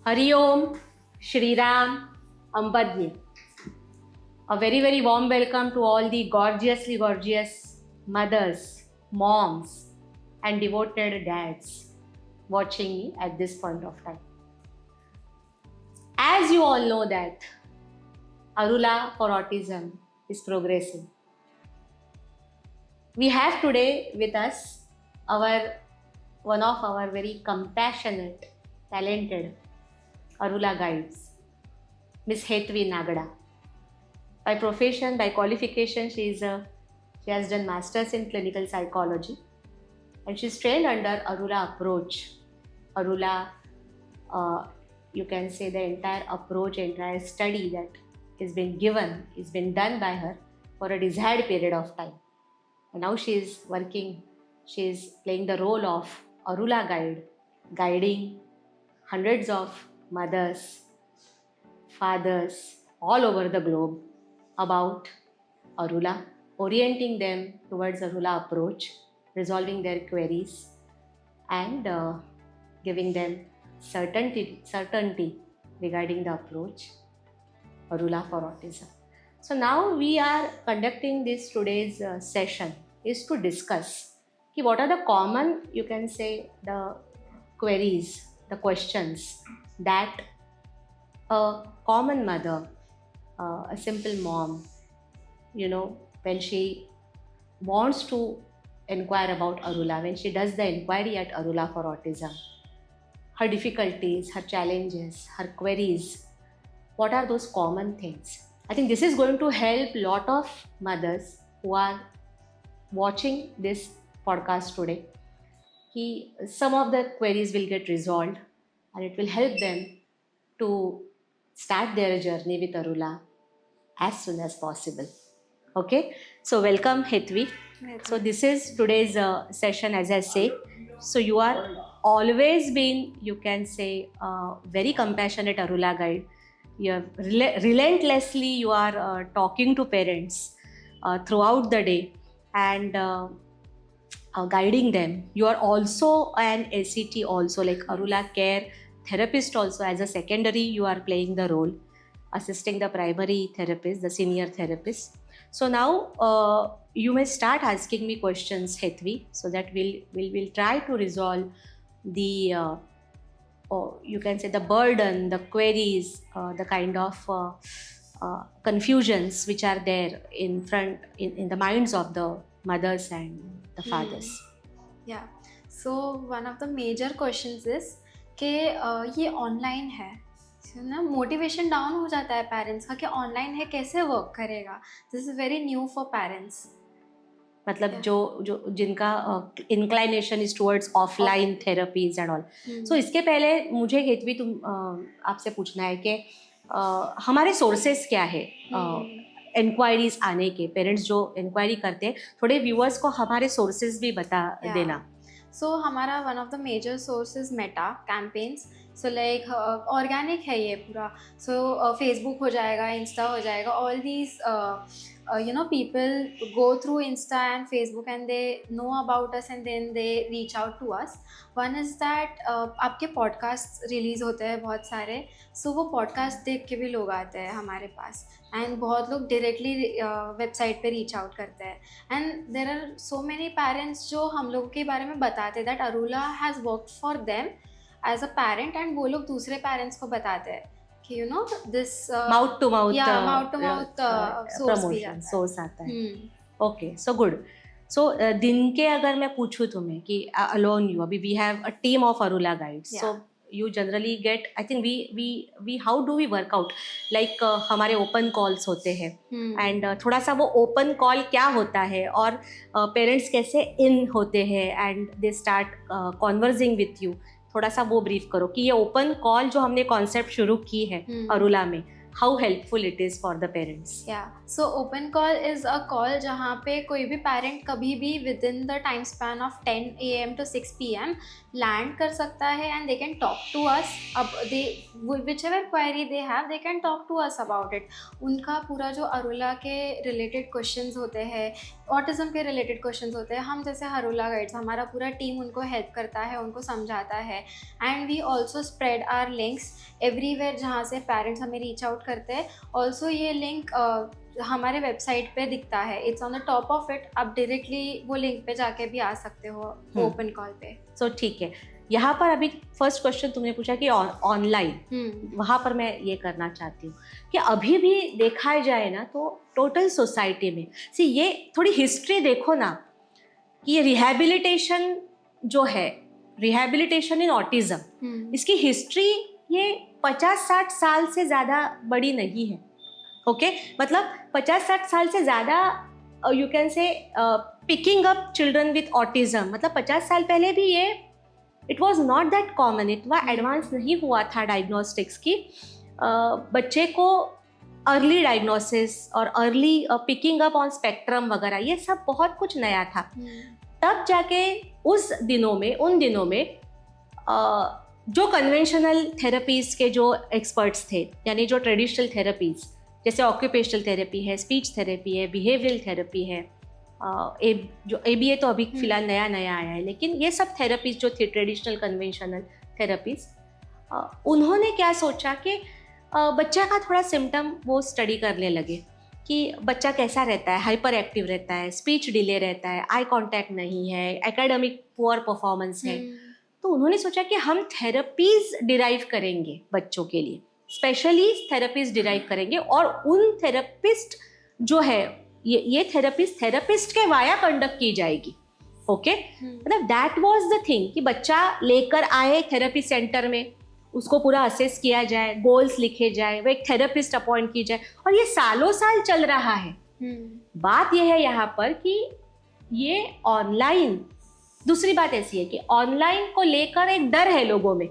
Hari Om, Shri Ram, Ambadni. A very, very warm welcome to all the gorgeously gorgeous mothers, moms, and devoted dads watching me at this point of time. As you all know that Arula for Autism is progressing. We have today with us one of our very compassionate, talented Arula guides, Miss Hetvi Nagada. By profession, by qualification, she has done masters in clinical psychology, and she's trained under Arula approach. Arula, you can say the entire approach, entire study that is been done by her for a desired period of time. And now she is playing the role of Arula guide, guiding hundreds of mothers, fathers all over the globe about Arula, orienting them towards Arula approach, resolving their queries, and giving them certainty regarding the approach Arula for Autism. So now we are conducting today's session is to discuss what are the common, you can say, the queries, the questions that a common mother, a simple mom, when she wants to inquire about Arula, when she does the inquiry at Arula for Autism, her difficulties, her challenges, her queries, what are those common things? I think this is going to help a lot of mothers who are watching this podcast today. Some of the queries will get resolved and it will help them to start their journey with Arula as soon as possible. Okay, so welcome Hetvi. So this is today's session, as I say. So you are always been, you can say, very compassionate Arula guide. You have relentlessly you are talking to parents throughout the day and guiding them. You are also an ACT, also like Arula care therapist. Also as a secondary, you are playing the role, assisting the primary therapist, the senior therapist. So now you may start asking me questions, Hetvi, so that we'll try to resolve the you can say the burden, the queries, the kind of confusions which are there in the minds of the mothers and the fathers. Yeah. So one of the major questions is कि ये online है ना, motivation down हो जाता है parents का कि online है कैसे वर्क करेगा. This is very new for parents. मतलब जो जिनका inclination is towards offline therapies and all. So इसके पहले मुझे हेतवी तुम आपसे पूछना है कि हमारे सोर्सेस क्या है इंक्वायरीज आने के. पेरेंट्स जो इंक्वायरी करते हैं, थोड़े व्यूअर्स को हमारे सोर्सेस भी बता देना. सो हमारा one of the major source is Meta campaigns. So like organic है ये पूरा. सो फेसबुक हो जाएगा, इंस्टा हो जाएगा. All these people go through Insta and Facebook and they know about us and then they reach out to us. One is that आपके podcasts release होते हैं बहुत सारे. So वो podcast देख के भी लोग आते हैं हमारे पास and बहुत लोग directly website पे reach out करते हैं. And there are so many parents जो हम लोगों के बारे में बताते हैं that Arula has worked for them as a parent and वो लोग दूसरे parents को बताते हैं. This mouth to mouth promotion source आता है. Okay, so good. So दिन के अगर मैं पूछूं तुम्हें कि alone you, अभी we have a team of Arula guides. So you generally get, I think we how do we work out, like हमारे open calls होते हैं and थोड़ा सा वो open call क्या होता है और parents कैसे in होते हैं and they start conversing with you. थोड़ा सा वो ब्रीफ करो कि ये ओपन कॉल जो हमने कॉन्सेप्ट शुरू की है अरुला में, how helpful it is for the parents. So open call is a call जहाँ पे कोई भी पेरेंट कभी भी within the time span of 10 AM to 6 PM land कर सकता है and they can talk to us. अब they which ever query they have they can talk to us about it. उनका पूरा जो अरुला के रिलेटेड क्वेश्चंस होते हैं, ऑटिज़म के रिलेटेड क्वेश्चंस होते हैं, हम जैसे अरुला गाइड्स हमारा पूरा टीम उनको हेल्प करता है, उनको समझाता है. And we also spread our links everywhere जहाँ से पेरेंट्स हमें रीच आउट करते हैं. ऑल्सो ये लिंक हमारे वेबसाइट पे दिखता है, it's on the top of it. आप डायरेक्टली वो लिंक पे जाके भी आ सकते हो ओपन कॉल पे. सो ठीक है, यहाँ पर अभी फर्स्ट क्वेश्चन तुमने पूछा कि ऑनलाइन, वहाँ पर मैं ये करना चाहती हूँ कि अभी भी देखा जाए ना तो टोटल सोसाइटी में ये थोड़ी हिस्ट्री देखो ना कि ये रिहैबिलिटेशन जो है, रिहैबिलिटेशन इन ऑटिज्म, इसकी हिस्ट्री ये 50-60 साल से ज़्यादा बड़ी नहीं है. ओके मतलब 50-60 साल से ज़्यादा you can say picking up children with autism, मतलब 50 साल पहले भी ये it was not that common, इतना एडवांस नहीं हुआ था डायग्नोस्टिक्स की. बच्चे को अर्ली डायग्नोसिस और early picking up on spectrum वगैरह ये सब बहुत कुछ नया था. तब जाके उन दिनों में जो कन्वेंशनल थेरेपीज़ के जो एक्सपर्ट्स थे, यानी जो ट्रेडिशनल थेरेपीज़ जैसे ऑक्यूपेशनल थेरेपी है, स्पीच थेरेपी है, बिहेवियरल थेरेपी है, जो ABA तो अभी फिलहाल नया आया है, लेकिन ये सब थेरेपीज़ जो थी ट्रेडिशनल कन्वेंशनल थेरेपीज़, उन्होंने क्या सोचा कि बच्चा का थोड़ा सिम्टम वो स्टडी करने लगे कि बच्चा कैसा रहता है, हाइपर एक्टिव रहता है, स्पीच डिले रहता है, आई कांटेक्ट नहीं है, एकेडमिक पुअर परफॉर्मेंस है. तो उन्होंने सोचा कि हम थेरेपीज़ डिराइव करेंगे बच्चों के लिए, स्पेशली थेरेपीज़ डिराइव करेंगे और उन थेरेपिस्ट जो है ये थेरेपिस्ट के वाया कंडक्ट की जाएगी. ओके मतलब दैट वाज द थिंग कि बच्चा लेकर आए थेरेपी सेंटर में, उसको पूरा असेस किया जाए, गोल्स लिखे जाए, वो एक थेरेपिस्ट अपॉइंट की जाए, और ये सालों साल चल रहा है. बात यह है यहाँ पर कि ये ऑनलाइन, दूसरी बात ऐसी है कि ऑनलाइन को लेकर एक डर है लोगों में.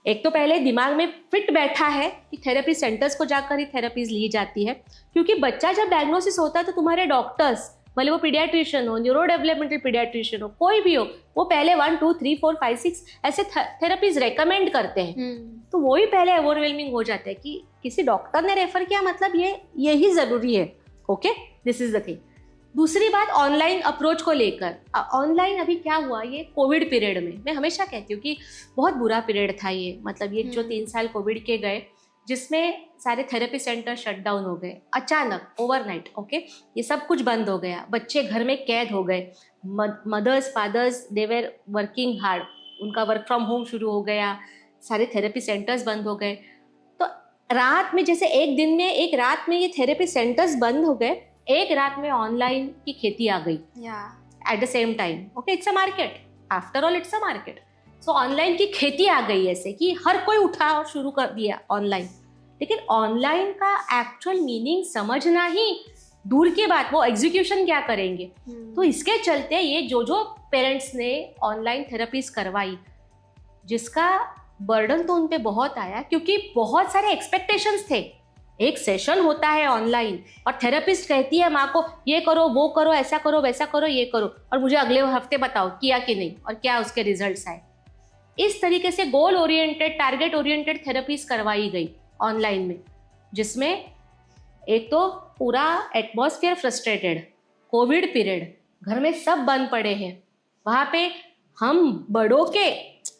एक तो पहले दिमाग में फिट बैठा है कि थेरेपी सेंटर्स को जाकर ही थेरेपीज ली जाती है, क्योंकि बच्चा जब डायग्नोसिस होता है तो तुम्हारे डॉक्टर्स, भले वो पीडियाट्रिशियन हो, न्यूरो डेवलपमेंटल पीडियाट्रिशियन हो, कोई भी हो, वो पहले 1, 2, 3, 4, 5, 6 ऐसे थेरेपीज रेकमेंड करते हैं. तो वो ही पहले ओवरवेलमिंग हो जाता है कि किसी डॉक्टर ने रेफर किया मतलब यही ज़रूरी है. Okay this is the thing. दूसरी बात ऑनलाइन अप्रोच को लेकर, ऑनलाइन अभी क्या हुआ, ये कोविड पीरियड में मैं हमेशा कहती हूँ कि बहुत बुरा पीरियड था ये, मतलब ये जो 3 साल कोविड के गए, जिसमें सारे थेरेपी सेंटर शट डाउन हो गए अचानक, ओवरनाइट. ओके ये सब कुछ बंद हो गया, बच्चे घर में कैद हो गए, mothers fathers they were working hard, उनका वर्क फ्रॉम होम शुरू हो गया, सारे थेरेपी सेंटर्स बंद हो गए. तो रात में जैसे एक रात में ये थेरेपी सेंटर्स बंद हो गए, एक रात में ऑनलाइन की खेती आ गई at the same time. Okay it's a market, after all it's a market. So online की खेती आ गई ऐसे कि हर कोई उठा और शुरू कर दिया ऑनलाइन. लेकिन ऑनलाइन का एक्चुअल मीनिंग समझना ही दूर की बात, वो एग्जीक्यूशन क्या करेंगे. तो इसके चलते ये जो पेरेंट्स ने ऑनलाइन थेरेपीज करवाई, जिसका बर्डन तो उन पे बहुत आया, क्योंकि बहुत सारे एक्सपेक्टेशंस थे. एक सेशन होता है ऑनलाइन और थेरेपिस्ट कहती है माँ को ये करो, वो करो, ऐसा करो, वैसा करो, ये करो, और मुझे अगले हफ्ते बताओ किया कि नहीं और क्या उसके रिजल्ट्स आए. इस तरीके से goal oriented, target oriented therapies करवाई गई ऑनलाइन में, जिसमें एक तो पूरा एटमॉस्फेयर फ्रस्ट्रेटेड, कोविड पीरियड, घर में सब बंद पड़े हैं. वहाँ पे हम बड़ों के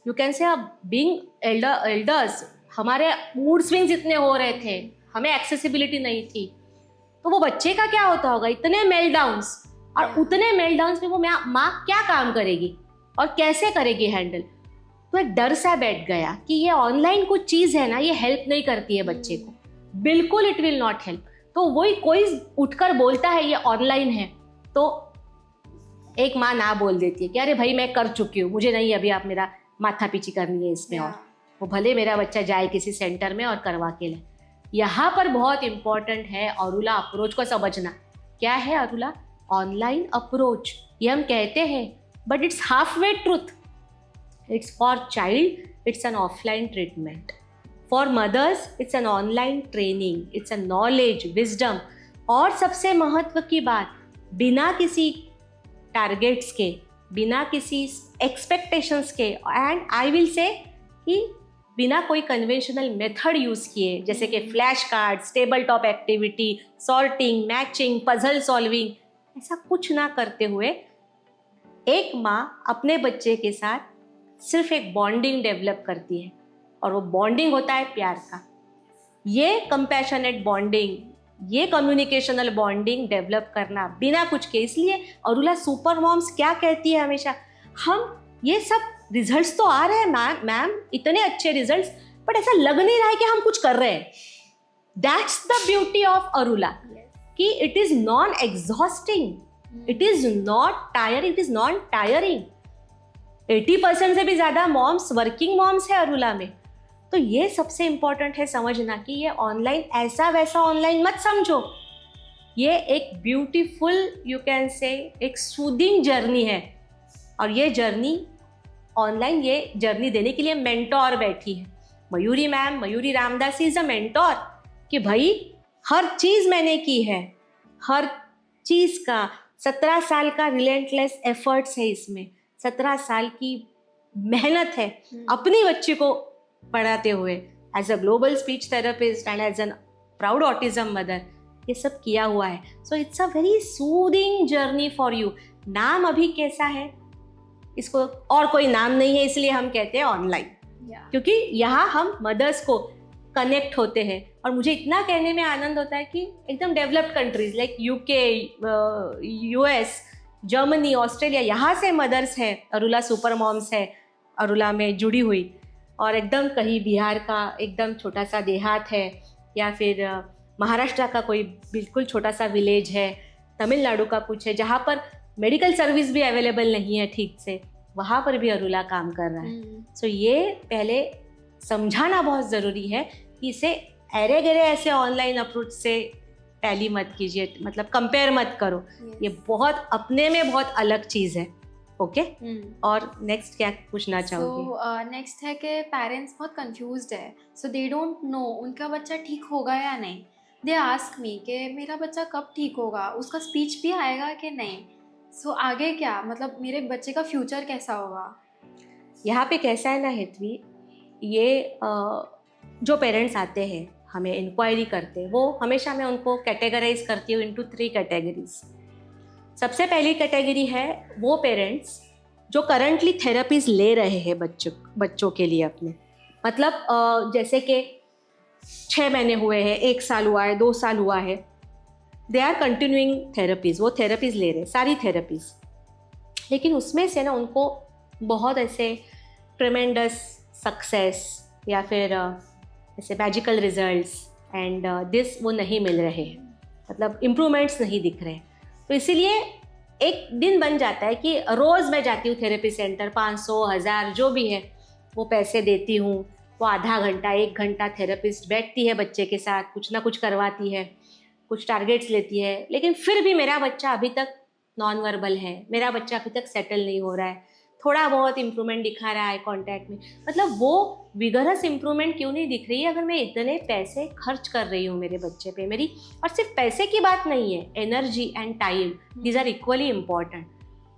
you can say being elders, हमारे मूड स्विंग्स इतने हो रहे थे, हमें एक्सेसिबिलिटी नहीं थी. तो वो बच्चे का क्या होता होगा, इतने मेल्टडाउन्स, और उतने मेल्टडाउन्स में वो माँ क्या काम करेगी और कैसे करेगी हैंडल. तो एक डर सा बैठ गया कि ये ऑनलाइन कुछ चीज़ है ना, ये हेल्प नहीं करती है बच्चे को, बिल्कुल इट विल नॉट हेल्प. तो वही कोई उठकर बोलता है ये ऑनलाइन है, तो एक माँ ना बोल देती है कि अरे भाई मैं कर चुकी हूँ, मुझे नहीं अभी आप मेरा माथा पीछी करनी है इसमें, और वो भले मेरा बच्चा जाए किसी सेंटर में और करवा के ले. यहाँ पर बहुत इंपॉर्टेंट है अरुला अप्रोच को समझना. क्या है अरुला ऑनलाइन अप्रोच? ये हम कहते हैं but it's half way truth. It's for child, it's an offline treatment. For mothers it's an online training, it's a knowledge, wisdom, और सबसे महत्व की बात, बिना किसी टारगेट्स के, बिना किसी एक्सपेक्टेशंस के, एंड आई विल से कि बिना कोई कन्वेंशनल मेथड यूज़ किए, जैसे कि flash cards, table top activity, sorting, matching, puzzle solving, ऐसा कुछ ना करते हुए एक माँ अपने बच्चे के साथ सिर्फ एक बॉन्डिंग डेवलप करती है, और वो बॉन्डिंग होता है प्यार का। ये कंपैशनेट बॉन्डिंग, ये कम्युनिकेशनल बॉन्डिंग डेवलप करना बिना कुछ के। इसलिए अरुला सुपर मॉम्स क्या कहती है हमेशा, हम ये सब रिजल्ट्स तो आ रहे हैं मैम, इतने अच्छे रिजल्ट्स, बट ऐसा लग नहीं रहा है कि हम कुछ कर रहे हैं। दैट्स द ब्यूटी ऑफ अरुला, कि it is non exhausting, it is not tyre, it is non tiring. 80% से भी ज्यादा मॉम्स वर्किंग मॉम्स है अरुला में। तो ये सबसे इंपॉर्टेंट है समझना कि ये ऑनलाइन ऐसा वैसा ऑनलाइन मत समझो, ये एक ब्यूटीफुल, यू कैन से एक सूदिंग जर्नी है। और ये जर्नी ऑनलाइन, ये जर्नी देने के लिए मेंटोर बैठी है Mayuri ma'am, Mayuri Ramdas is a mentor, कि भाई हर चीज़ मैंने की है, हर चीज़ का 17 साल का रिलेंटलेस एफर्ट्स है इसमें, 17 साल की मेहनत है अपनी बच्ची को पढ़ाते हुए, as a global speech therapist and as an proud autism mother, ये सब किया हुआ है। So it's a very soothing journey for you. नाम अभी कैसा है, इसको और कोई नाम नहीं है, इसलिए हम कहते हैं ऑनलाइन, क्योंकि यहाँ हम मदर्स को कनेक्ट होते हैं। और मुझे इतना कहने में आनंद होता है कि एकदम developed countries like UK, US, Germany, Australia, यहाँ से मदर्स है, अरुला सुपर मॉम्स है अरुला में जुड़ी हुई, और एकदम कहीं बिहार का एकदम छोटा सा देहात है, या फिर महाराष्ट्र का कोई बिल्कुल छोटा सा विलेज है, तमिलनाडु का कुछ है जहाँ पर मेडिकल सर्विस भी अवेलेबल नहीं है ठीक से, वहाँ पर भी अरुला काम कर रहा है। सो ये पहले समझाना बहुत ज़रूरी है कि इसे अरे गरे ऐसे ऑनलाइन अप्रोच से टैली मत कीजिए, मतलब कंपेयर मत करो। ये बहुत अपने में बहुत अलग चीज़ है। ओके और नेक्स्ट क्या पूछना चाहोगे? नेक्स्ट है कि पेरेंट्स बहुत कंफ्यूज्ड है, सो दे डोंट नो उनका बच्चा ठीक होगा या नहीं। दे आस्क मी कि मेरा बच्चा कब ठीक होगा, उसका स्पीच भी आएगा कि नहीं, सो आगे क्या, मतलब मेरे बच्चे का फ्यूचर कैसा होगा। यहाँ पे कैसा है ना हेतवी, ये जो पेरेंट्स आते हैं हमें इंक्वायरी करते हैं, वो हमेशा मैं उनको कैटेगराइज करती हूँ इनटू 3 कैटेगरीज। सबसे पहली कैटेगरी है वो पेरेंट्स जो करंटली थेरेपीज ले रहे हैं बच्चों के लिए अपने, मतलब जैसे कि 6 महीने हुए हैं, 1 साल हुआ है, 2 साल हुआ है, दे आर कंटिन्यूइंग थेरेपीज, वो थेरेपीज ले रहे हैं, सारी थेरेपीज। लेकिन उसमें से ना उनको बहुत ऐसे ट्रेमेंडस सक्सेस या फिर ऐसे मैजिकल रिजल्ट्स एंड दिस वो नहीं मिल रहे हैं, मतलब इम्प्रूवमेंट्स नहीं दिख रहे। तो इसीलिए एक दिन बन जाता है कि रोज़ मैं जाती हूँ थेरेपी सेंटर, 500, 1000 जो भी है वो पैसे देती हूँ, वो आधा घंटा 1 घंटा थेरेपिस्ट बैठती है बच्चे के साथ, कुछ ना कुछ करवाती है, कुछ टारगेट्स लेती है, लेकिन फिर भी मेरा बच्चा अभी तक नॉन वर्बल है, मेरा बच्चा अभी तक सेटल नहीं हो रहा है, थोड़ा बहुत इम्प्रूवमेंट दिखा रहा है कॉन्टैक्ट में, मतलब वो विगरस इम्प्रूवमेंट क्यों नहीं दिख रही है अगर मैं इतने पैसे खर्च कर रही हूँ मेरे बच्चे पे मेरी। और सिर्फ पैसे की बात नहीं है, energy and time these are equally important.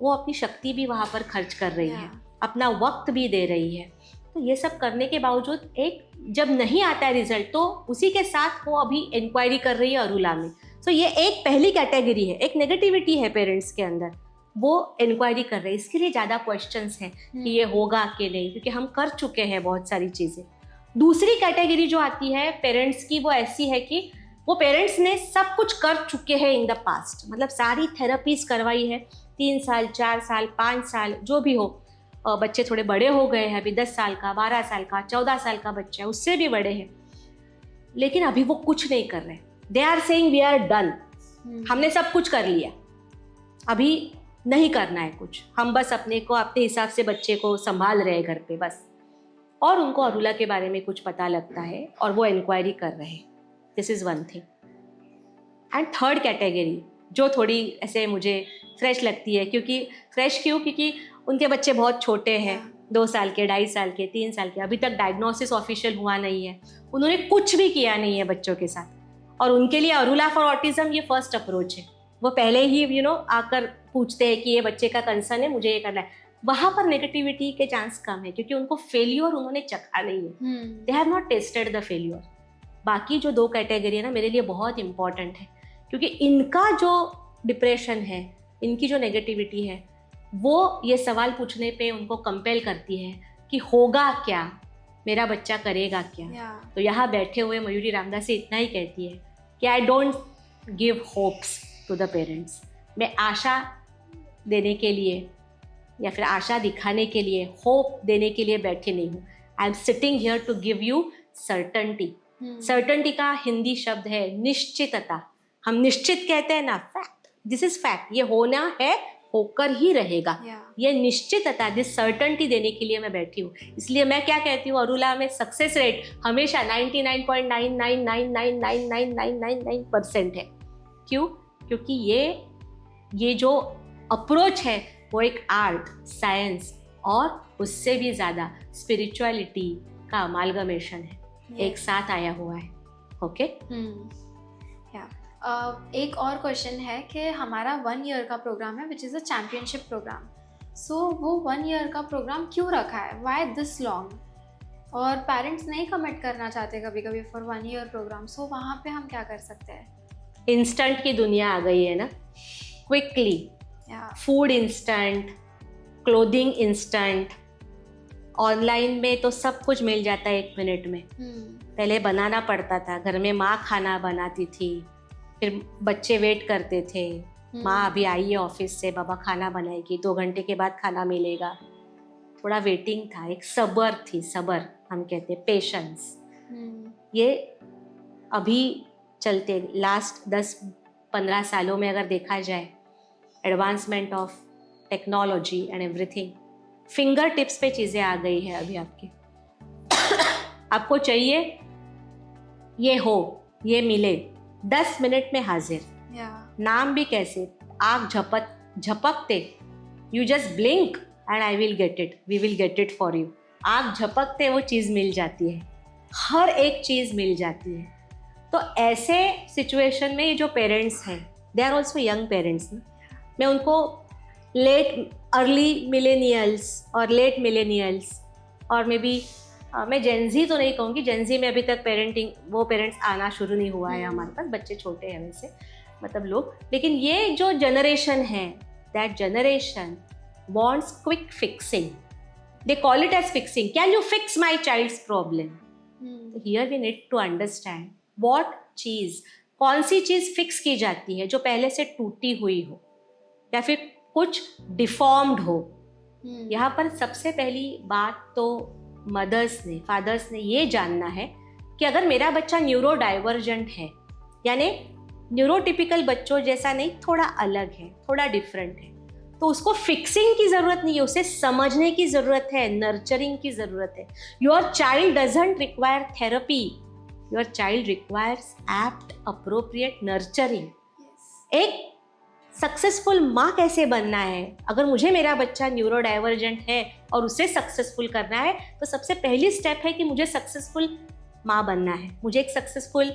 वो अपनी शक्ति भी वहाँ पर खर्च कर रही है, अपना वक्त भी दे रही है। तो ये सब करने के बावजूद एक जब नहीं आता है रिजल्ट, तो उसी के साथ वो अभी इंक्वायरी कर रही है अरुला में। सो ये एक पहली कैटेगरी है, एक नेगेटिविटी है पेरेंट्स के अंदर, वो इंक्वायरी कर रहे हैं, इसके लिए ज़्यादा क्वेश्चंस हैं कि ये होगा कि नहीं, क्योंकि हम कर चुके हैं बहुत सारी चीज़ें। दूसरी कैटेगरी जो आती है पेरेंट्स की, वो ऐसी है कि वो पेरेंट्स ने सब कुछ कर चुके हैं इन द पास्ट, मतलब सारी थेरेपीज करवाई है, 3 साल 4 साल 5 साल जो भी हो, बच्चे थोड़े बड़े हो गए हैं, अभी 10 साल का 12 साल का 14 साल का बच्चा है, उससे भी बड़े हैं, लेकिन अभी वो कुछ नहीं कर रहे। They are saying we are done, हमने सब कुछ कर लिया, अभी नहीं करना है कुछ, हम बस अपने हिसाब से बच्चे को संभाल रहे हैं घर पे बस। और उनको अरुला के बारे में कुछ पता लगता है और वो इंक्वायरी कर रहे हैं। This is one thing. And third category जो थोड़ी ऐसे मुझे फ्रेश लगती है, क्योंकि फ्रेश क्यों, क्योंकि उनके बच्चे बहुत छोटे हैं, 2 साल के, 2.5 साल के, 3 साल के, अभी तक डायग्नोसिस ऑफिशियल हुआ नहीं है, उन्होंने कुछ भी किया नहीं है बच्चों के साथ। और उनके लिए अरुला फॉर ऑटिज्म ये फर्स्ट अप्रोच है। वो पहले ही आकर पूछते हैं कि ये बच्चे का कंसर्न है, मुझे ये करना है। वहाँ पर नेगेटिविटी के चांस कम है क्योंकि उनको फेल्योर उन्होंने चखा नहीं है, they have not tested the failure. बाकी जो 2 कैटेगरी है ना, मेरे लिए बहुत इंपॉर्टेंट है क्योंकि इनका जो डिप्रेशन है, इनकी जो नेगेटिविटी है, वो ये सवाल पूछने पे उनको कंपेल करती है कि होगा क्या, मेरा बच्चा करेगा क्या। तो यहाँ बैठे हुए मयूरी रामदासी इतना ही कहती है कि I don't give hopes to the parents. मैं आशा देने के लिए या फिर आशा दिखाने के लिए, होप देने के लिए बैठे नहीं हूँ। I am sitting here to give you certainty. Certainty का हिंदी शब्द है निश्चितता। हम निश्चित कहते हैं ना, फैक्ट, दिस इज फैक्ट, ये होना है, होकर ही रहेगा। ये निश्चितता, दिस सर्टनटी देने के लिए मैं बैठी हूँ। इसलिए मैं क्या कहती हूँ, अरुला में सक्सेस रेट हमेशा 99.99999999% है। क्यों? क्योंकि ये जो अप्रोच है वो एक आर्ट, साइंस और उससे भी ज़्यादा स्पिरिचुअलिटी का अमालगमेशन है, एक साथ आया हुआ है। ओके। एक और क्वेश्चन है कि हमारा 1 ईयर का प्रोग्राम है which is a championship program. So वो 1 ईयर का प्रोग्राम क्यों रखा है, वाई दिस लॉन्ग? और पेरेंट्स नहीं कमिट करना चाहते कभी कभी फॉर 1 ईयर प्रोग्राम, सो वहाँ पे हम क्या कर सकते हैं? इंस्टेंट की दुनिया आ गई है ना, quickly, food instant, clothing instant, online में तो सब कुछ मिल जाता है 1 मिनट में। पहले बनाना पड़ता था, घर में माँ खाना बनाती थी, फिर बच्चे वेट करते थे, माँ अभी आई है ऑफिस से, बाबा खाना बनाएगी, 2 घंटे के बाद खाना मिलेगा। थोड़ा वेटिंग था, एक सब्र थी, सब्र हम कहते हैं, पेशेंस। ये अभी चलते लास्ट 10-15 सालों में अगर देखा जाए, advancement of technology and everything, finger tips पे चीज़ें आ गई है अभी आपके। आपको चाहिए ये हो, ये मिले, 10 मिनट में हाजिर। नाम भी कैसे, आग झपकते, you just blink and I will get it, we will get it for you. आग झपकते वो चीज़ मिल जाती है, हर एक चीज़ मिल जाती है। तो ऐसे सिचुएशन में ये जो पेरेंट्स हैं, they are also young parents, मैं उनको अर्ली मिलेनियल्स और लेट मिलेनियल्स और मे बी मैं जेनजी तो नहीं कहूँगी, जेनजी में अभी तक पेरेंट्स आना शुरू नहीं हुआ है हमारे पास, बच्चे छोटे हैं वैसे, मतलब लोग। लेकिन ये जो जनरेशन है, that generation wants quick fixing. They call it as fixing. Can you fix my child's problem? Here we need to understand what चीज़, कौन सी चीज़ फिक्स की जाती है जो पहले से टूटी हुई हो या फिर कुछ डिफॉर्म्ड हो। यहाँ पर सबसे पहली बात तो मदर्स ने, फादर्स ने ये जानना है कि अगर मेरा बच्चा न्यूरो डाइवर्जेंट है, यानी न्यूरोटिपिकल बच्चों जैसा नहीं, थोड़ा अलग है, थोड़ा डिफरेंट है, तो उसको फिक्सिंग की ज़रूरत नहीं है, उसे समझने की ज़रूरत है, नर्चरिंग की ज़रूरत है। Your child doesn't require therapy, your child requires apt appropriate nurturing. एक सक्सेसफुल माँ कैसे बनना है, अगर मुझे मेरा बच्चा न्यूरो डाइवर्जेंट है और उसे सक्सेसफुल करना है, तो सबसे पहली स्टेप है कि मुझे सक्सेसफुल माँ बनना है। मुझे एक successful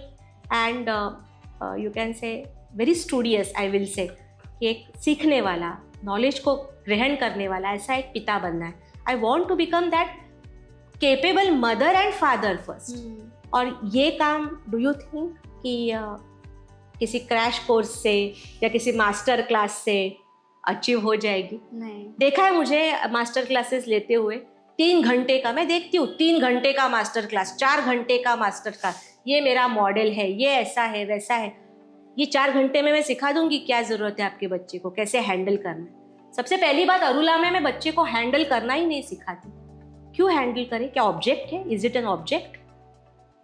and you can say very studious, I will say, कि एक सीखने वाला, नॉलेज को ग्रहण करने वाला ऐसा एक पिता बनना है। I want to become that capable mother and father first. और ये काम डू यू थिंक कि किसी क्रैश कोर्स से या किसी मास्टर क्लास से अचीव हो जाएगी? नहीं। देखा है मुझे मास्टर क्लासेस लेते हुए, 3 घंटे का, मैं देखती हूँ 3 घंटे का मास्टर क्लास, 4 घंटे का मास्टर क्लास, ये मेरा मॉडल है, ये ऐसा है, वैसा है। ये 4 घंटे में मैं सिखा दूंगी क्या ज़रूरत है आपके बच्चे को, कैसे हैंडल करना है। सबसे पहली बात, अरुला में मैं बच्चे को हैंडल करना ही नहीं सिखाती। क्यों हैंडल करें? क्या ऑब्जेक्ट है? Is it an object?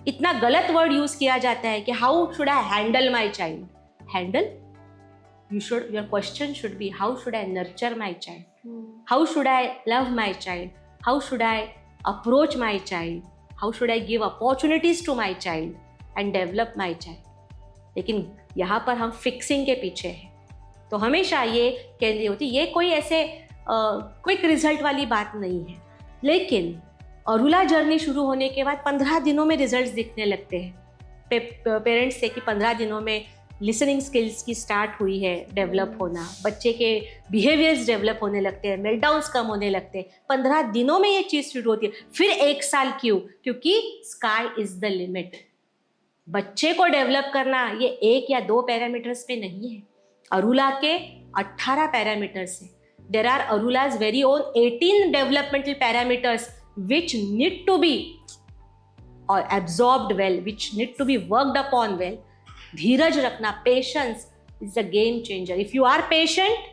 इतना गलत वर्ड यूज किया जाता है कि how should I handle my child. Handle, your question should be how should I nurture my child, how should I love my child, how should I approach my child, how should I give opportunities to my child and develop my child. लेकिन यहाँ पर हम fixing के पीछे हैं। तो हमेशा ये केंद्रीय होती, ये कोई ऐसे क्विक रिजल्ट वाली बात नहीं है। लेकिन अरुला जर्नी शुरू होने के बाद 15 दिनों में रिजल्ट्स दिखने लगते हैं। पेरेंट्स से कि 15 दिनों में लिसनिंग स्किल्स की स्टार्ट हुई है डेवलप होना, बच्चे के बिहेवियर्स डेवलप होने लगते हैं, मेल्टडाउन्स कम होने लगते हैं। 15 दिनों में ये चीज़ शुरू होती है। फिर 1 साल क्यों? क्योंकि स्काई इज द लिमिट। बच्चे को डेवलप करना ये 1 या 2 पैरामीटर्स पे नहीं है। अरुला के 18 पैरामीटर्स हैं। देयर आर अरुलाज very own 18 developmental parameters which need to be or absorbed well, which need to be worked upon well. धीरज रखना, patience is a game changer. If you are patient,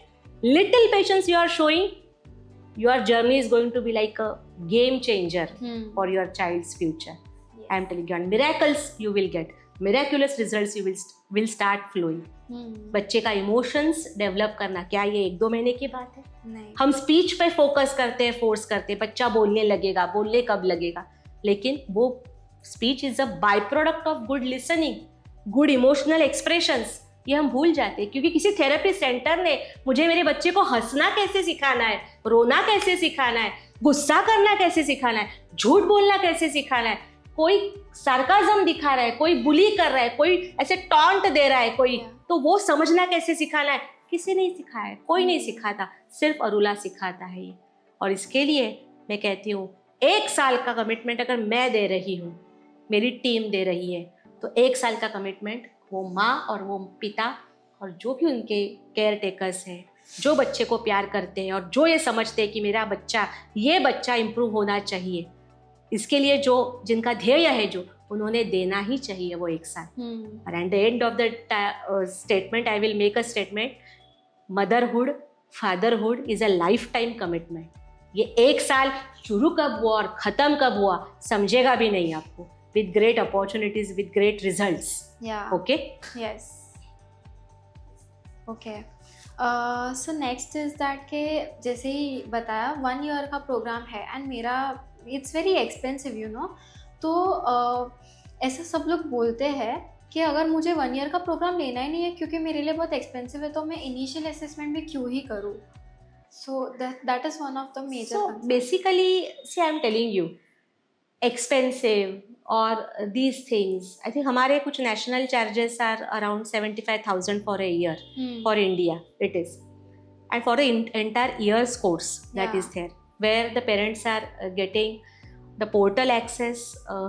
little patience you are showing, your journey is going to be like a game changer for your child's future. Yes. I am telling you, and miracles you will get, miraculous results you will start flowing. बच्चे का emotions develop करना क्या ये 1-2 महीने की बात है? नहीं। हम स्पीच पे फोकस करते हैं, फोर्स करते हैं, बच्चा बोलने लगेगा, बोलने कब लगेगा, लेकिन वो speech is a by product of good listening, good emotional expressions. ये हम भूल जाते हैं क्योंकि किसी थेरेपी सेंटर ने मुझे मेरे बच्चे को हंसना कैसे सिखाना है, रोना कैसे सिखाना है, गुस्सा करना कैसे सिखाना है, झूठ बोलना कैसे सिखाना है, कोई सार्काज्म दिखा रहा है, कोई बुली कर रहा है, कोई ऐसे टॉन्ट दे रहा है, कोई तो वो समझना कैसे सिखाना है, किसी नहीं सिखाया है, कोई नहीं सिखाता, सिर्फ अरुला सिखाता है ये। और इसके लिए मैं कहती हूँ 1 साल का कमिटमेंट अगर मैं दे रही हूँ, मेरी टीम दे रही है, तो 1 साल का कमिटमेंट वो माँ और वो पिता और जो भी उनके केयर टेकर्स हैं, जो बच्चे को प्यार करते हैं और जो ये समझते हैं कि मेरा बच्चा, ये बच्चा इम्प्रूव होना चाहिए, इसके लिए जो जिनका ध्येय है, जो उन्होंने देना ही चाहिए वो 1 साल। और at the end of the statement I will make a statement, motherhood, fatherhood is a life time commitment. ये 1 साल शुरू कब हुआ और ख़त्म कब हुआ समझेगा भी नहीं आपको, with great opportunities, with great results. Okay, yes, okay. So next is that के जैसे ही बताया 1 ईयर का प्रोग्राम है एंड मेरा it's very expensive you know. तो ऐसा सब लोग बोलते हैं कि अगर मुझे 1 ईयर का प्रोग्राम लेना ही नहीं है क्योंकि मेरे लिए बहुत एक्सपेंसिव है, तो मैं इनिशियल असेसमेंट भी क्यों ही करूँ? So that is one of the major. So basically see I am telling you, expensive और दीज थिंग्स, आई थिंक हमारे कुछ national charges are around 75,000 for a year for India it is, and for the entire years course that is there, where the parents are getting the portal access,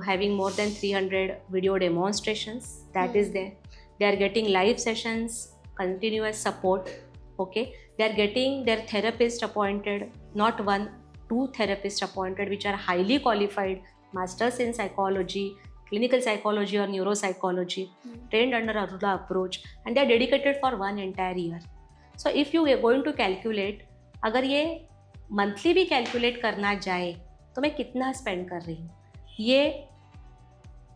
having more than 300 video demonstrations that is there. They are getting live sessions, continuous support. Okay, they are getting their therapist appointed, not 1, 2 therapists appointed which are highly qualified, masters in psychology, clinical psychology or neuropsychology, trained under Arula approach, and they are dedicated for 1 entire year. So if you are going to calculate, अगर ये monthly भी calculate करना जाए तो मैं कितना spend कर रही हूँ, ये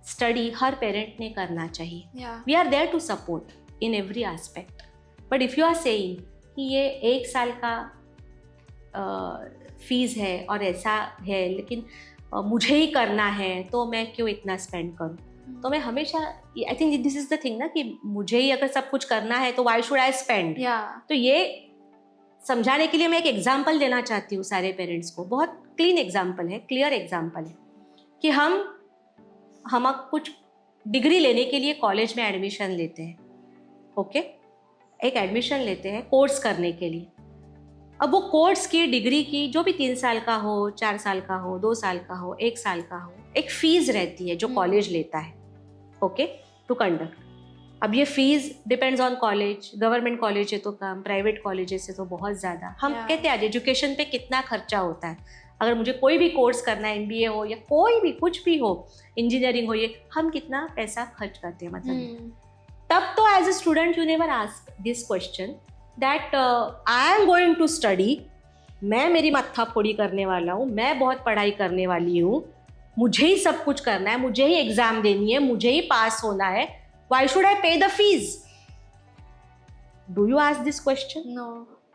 स्टडी हर पेरेंट ने करना चाहिए। We are there to support in every aspect, but if you are saying कि ये 1 साल का फीस है और ऐसा है, लेकिन मुझे ही करना है तो मैं क्यों इतना स्पेंड करूँ? तो मैं हमेशा, I think this is the thing ना, कि मुझे ही अगर सब कुछ करना है तो वाई शुड आई स्पेंड। तो ये समझाने के लिए मैं एक एग्जाम्पल देना चाहती हूँ सारे पेरेंट्स को। बहुत क्लीन एग्जाम्पल है, क्लियर एग्जाम्पल है कि हम कुछ डिग्री लेने के लिए कॉलेज में एडमिशन लेते हैं। ओके, एक एडमिशन लेते हैं कोर्स करने के लिए। अब वो कोर्स की डिग्री की जो भी 3 साल का हो, 4 साल का हो, 2 साल का हो, 1 साल का हो, एक फीस रहती है जो कॉलेज लेता है, ओके, टू कंडक्ट। अब ये fees depends on college, government college है तो कम, प्राइवेट कॉलेजेस है तो बहुत ज़्यादा। हम कहते हैं आज एजुकेशन पे कितना खर्चा होता है। अगर मुझे कोई भी कोर्स करना है, MBA हो या कोई भी कुछ भी हो, इंजीनियरिंग हो, ये हम कितना पैसा खर्च करते हैं मतलब। तब तो as a student you never ask this question that I am going to study, मैं मेरी मत्था फोड़ी करने वाला हूँ, मैं बहुत पढ़ाई करने वाली हूँ, मुझे ही सब कुछ करना है, मुझे ही एग्जाम देनी है, मुझे ही पास होना है, why should I pay the fees? Do you ask this question? No.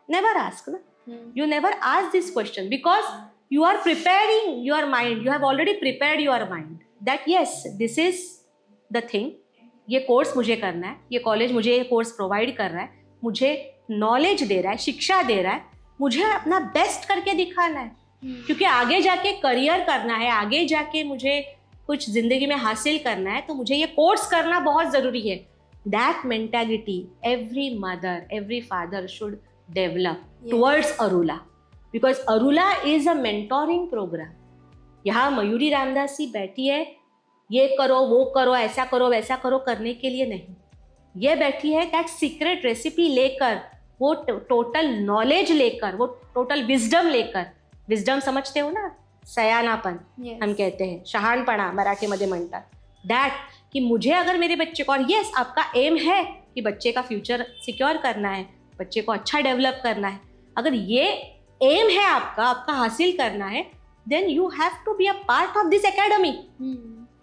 Never ask, na? You never ask this question because you are preparing your mind. You have already prepared your mind that yes, this is the thing. ये course मुझे करना है, ये college मुझे ये course provide कर रहा है, मुझे नॉलेज दे रहा है, शिक्षा दे रहा है, मुझे अपना बेस्ट करके दिखाना है। क्योंकि आगे जाके करियर करना है, आगे जाके मुझे कुछ जिंदगी में हासिल करना है, तो मुझे ये कोर्स करना बहुत ज़रूरी है. That mentality every mother, every father should develop towards Arula, because Arula is a mentoring program. यहाँ मयूरी रामदासी बैठी है ये करो वो करो ऐसा करो वैसा करो करने के लिए नहीं. ये बैठी है दैट सीक्रेट रेसिपी लेकर, वो टोटल नॉलेज लेकर, वो टोटल विजडम लेकर. विजडम समझते हो ना, सयानापन हम कहते हैं, शहाणपणा मराठीमध्ये म्हणतात. दैट कि मुझे अगर मेरे बच्चे को, और यस आपका एम है कि बच्चे का फ्यूचर सिक्योर करना है, बच्चे को अच्छा डेवलप करना है, अगर ये एम है आपका हासिल करना है, then you have to be a part of this academy.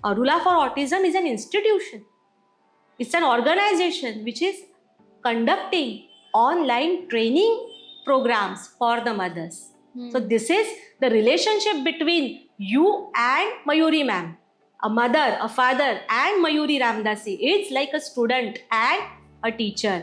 Arula for Autism is an institution. It's an organization which is conducting online training programs for the mothers. So this is the relationship between you and Mayuri ma'am. A mother, a father and Mayuri Ramdasi. It's like a student and a teacher.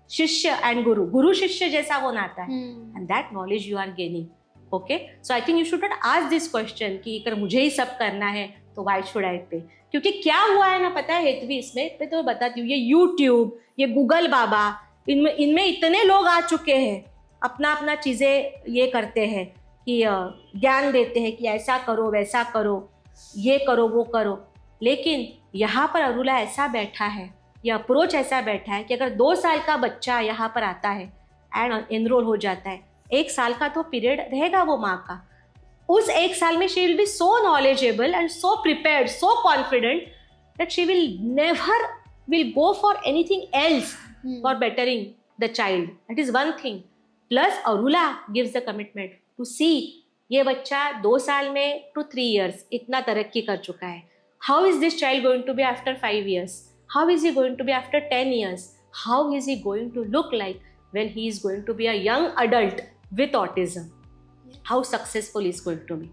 Shishya and Guru. Guru Shishya जैसा वो नाता है. And that knowledge you are gaining. Okay, so I think you should not ask this question कि अगर मुझे ही सब करना है तो वाई शुड आई पे. क्योंकि क्या हुआ है ना, पता है हेतवी, इसमें मैं तो बताती हूँ, ये यूट्यूब, ये गूगल बाबा, इनमें इतने लोग आ चुके हैं, अपना अपना चीज़ें ये करते हैं कि ज्ञान देते हैं कि ऐसा करो वैसा करो, ये करो वो करो. लेकिन यहाँ पर अरुला ऐसा बैठा है, ये अप्रोच ऐसा बैठा है कि अगर 2 साल का बच्चा यहाँ पर आता है एंड एनरोल हो जाता है, 1 साल का तो पीरियड रहेगा वो माँ का. उस 1 साल में she will be so knowledgeable and so prepared, so confident that she will never will go for anything else for bettering the child. That is one thing. Plus Arula gives the commitment to see ये बच्चा 2 साल में to 3 years इतना तरक्की कर चुका है. How is this child going to be after 5 years? How is he going to be after 10 years? How is he going to look like when he is going to be a young adult with autism? How successful he is going to be?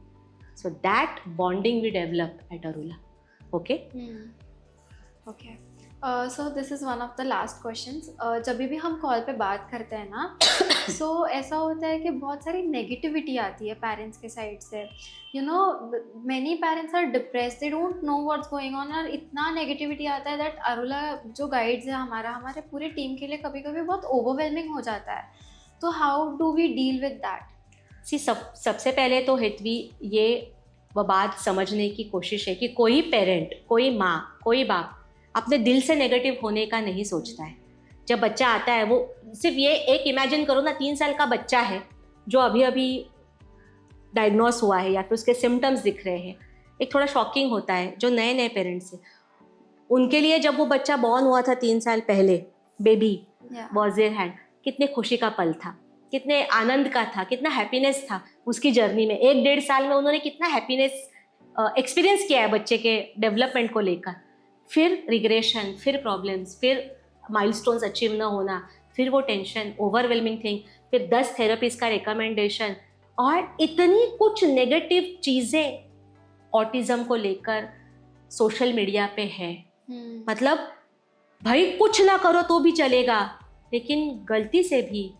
So that bonding we develop at Arula. Okay? Okay. So this is one of the last questions. जब भी हम call पे बात करते हैं ना, so ऐसा होता है कि बहुत सारी नेगेटिविटी आती है पेरेंट्स के साइड से. You know, many parents are depressed, they don't know what's going on, और इतना नेगेटिविटी आता है दैट अरुला जो गाइड्स है हमारे पूरे टीम के लिए कभी कभी बहुत ओवरवेलमिंग हो जाता है. तो how do we deal with that? See सबसे पहले तो हितवी ये वो बात समझने की कोशिश है कि कोई पेरेंट, कोई माँ, कोई बाप अपने दिल से नेगेटिव होने का नहीं सोचता है. जब बच्चा आता है, वो सिर्फ ये एक इमेजिन करो ना, 3 साल का बच्चा है जो अभी अभी डायग्नोस हुआ है या फिर उसके सिम्टम्स दिख रहे हैं. एक थोड़ा शॉकिंग होता है जो नए नए पेरेंट्स हैं उनके लिए. जब वो बच्चा बॉर्न हुआ था 3 साल पहले, बेबी वॉज देयर हैंड, कितने खुशी का पल था, कितने आनंद का था, कितना हैप्पीनेस था उसकी जर्नी में. 1-1.5 साल में उन्होंने कितना हैप्पीनेस एक्सपीरियंस किया है बच्चे के डेवलपमेंट को लेकर. फिर रिग्रेशन, फिर प्रॉब्लम्स, फिर माइलस्टोन्स अचीव न होना, फिर वो टेंशन, ओवरवेलमिंग थिंग, फिर 10 थेरेपीज का रिकमेंडेशन, और इतनी कुछ नेगेटिव चीज़ें ऑटिज़म को लेकर सोशल मीडिया पे है. मतलब भाई कुछ ना करो तो भी चलेगा, लेकिन गलती से भी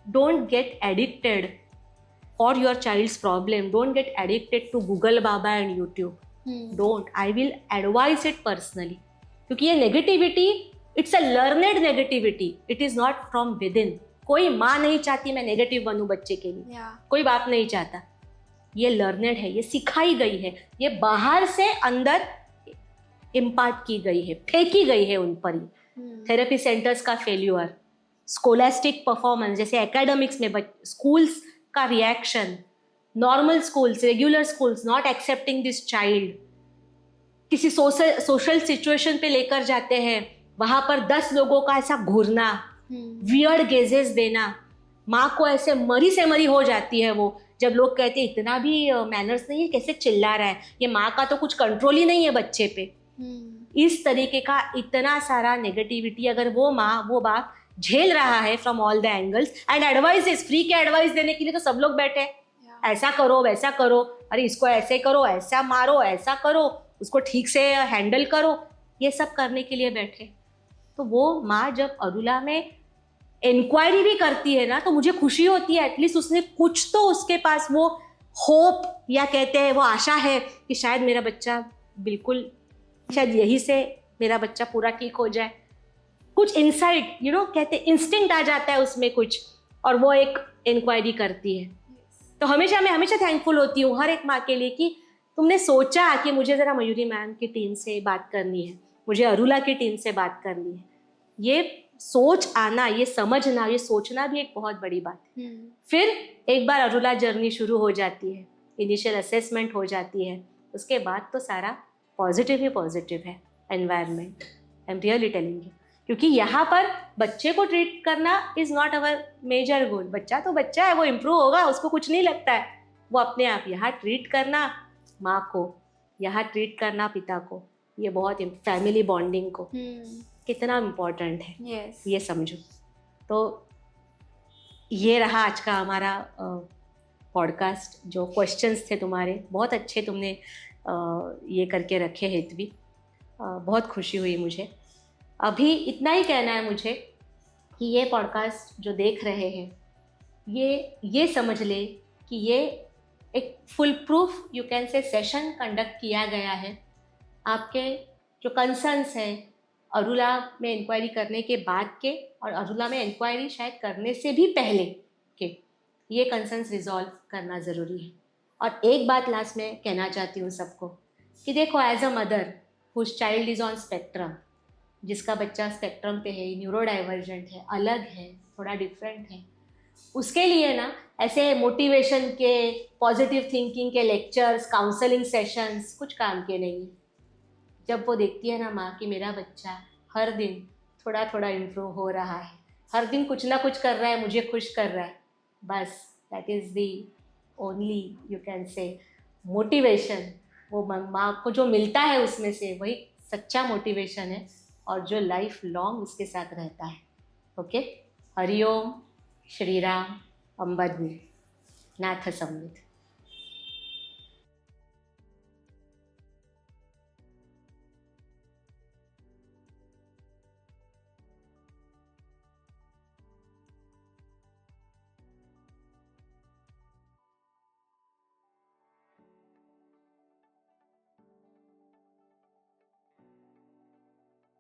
don't get addicted for your child's problem. Don't get addicted to Google बाबा and YouTube. Don't. I will advise it personally, क्योंकि ये negativity, it's a learned negativity, it is not from within. कोई माँ नहीं चाहती मैं negative बनूं बच्चे के लिए, कोई बाप नहीं चाहता. ये लर्नेड है, ये सिखाई गई है, ये बाहर से अंदर इम्पार्ट की गई है, फेंकी गई है उन पर. थेरेपी सेंटर्स का फेल्यूर, स्कोलास्टिक परफॉर्मेंस, जैसे एकेडमिक्स में स्कूल्स का reaction, normal schools, regular schools not accepting this child. किसी सोशल सिचुएशन पे लेकर जाते हैं, वहाँ पर 10 लोगों का ऐसा घूरना, वियर्ड गेजेस देना, माँ को ऐसे मरी से मरी हो जाती है वो, जब लोग कहते हैं इतना भी मैनर्स नहीं है, कैसे चिल्ला रहा है, ये माँ का तो कुछ कंट्रोल ही नहीं है बच्चे पे. इस तरीके का इतना सारा नेगेटिविटी अगर वो माँ, वो बाप झेल रहा है from all the angles, and advices, free के एडवाइस देने के लिए तो सब लोग बैठे हैं. ऐसा करो वैसा करो, अरे इसको ऐसे करो, ऐसा मारो, ऐसा करो, उसको ठीक से हैंडल करो, ये सब करने के लिए बैठे. तो वो माँ जब अरुला में इंक्वायरी भी करती है ना, तो मुझे खुशी होती है, एटलीस्ट उसने कुछ तो उसके पास वो होप या कहते हैं वो आशा है कि शायद मेरा बच्चा बिल्कुल, शायद यही से मेरा बच्चा पूरा ठीक हो जाए। कुछ इंसाइट कहते इंस्टिंक्ट आ जाता है उसमें कुछ, और वो एक इंक्वायरी करती है। तो मैं हमेशा थैंकफुल होती हूँ हर एक माँ के लिए कि तुमने सोचा कि मुझे ज़रा मयूरी मैम की टीम से बात करनी है, मुझे अरुला की टीम से बात करनी है। ये सोच आना, ये समझना, ये सोचना भी एक बहुत बड़ी बात है। फिर एक बार अरुला जर्नी शुरू हो जाती है, इनिशियल असेसमेंट हो जाती है, उसके बाद तो सारा पॉजिटिव ही पॉजिटिव है environment. I am really telling you, क्योंकि यहाँ पर बच्चे को ट्रीट करना is not our major goal. बच्चा तो बच्चा है, वो इम्प्रूव होगा, उसको कुछ नहीं लगता है, वो अपने आप। यहाँ ट्रीट करना माँ को, यहाँ ट्रीट करना पिता को, ये बहुत फैमिली बॉन्डिंग को कितना इम्पोर्टेंट है, yes. ये समझो। तो ये रहा आज का हमारा पॉडकास्ट। जो क्वेश्चंस थे तुम्हारे बहुत अच्छे, तुमने ये करके रखे हेतवी, बहुत खुशी हुई मुझे। अभी इतना ही कहना है मुझे कि ये पॉडकास्ट जो देख रहे हैं, ये समझ ले कि ये एक full proof you can say session conduct किया गया है। आपके जो कंसर्न्स हैं अरुला में इंक्वायरी करने के बाद के, और अरुला में इंक्वायरी शायद करने से भी पहले के, ये कंसर्न्स रिजॉल्व करना ज़रूरी है। और एक बात लास्ट में कहना चाहती हूँ सबको कि देखो, as a mother whose child is on spectrum, जिसका बच्चा स्पेक्ट्रम पे है, न्यूरो डाइवर्जेंट है, अलग है, थोड़ा डिफरेंट है, उसके लिए ना ऐसे मोटिवेशन के, पॉजिटिव थिंकिंग के लेक्चर्स, काउंसलिंग सेशंस कुछ काम के नहीं है। जब वो देखती है ना माँ कि मेरा बच्चा हर दिन थोड़ा थोड़ा इम्प्रूव हो रहा है, हर दिन कुछ ना कुछ कर रहा है, मुझे खुश कर रहा है, बस that is the only you can say motivation. वो माँ को जो मिलता है उसमें से वही सच्चा मोटिवेशन है, और जो लाइफ लॉन्ग उसके साथ रहता है। ओके, हरिओम, श्री राम, अंबा नाथ सम्मित।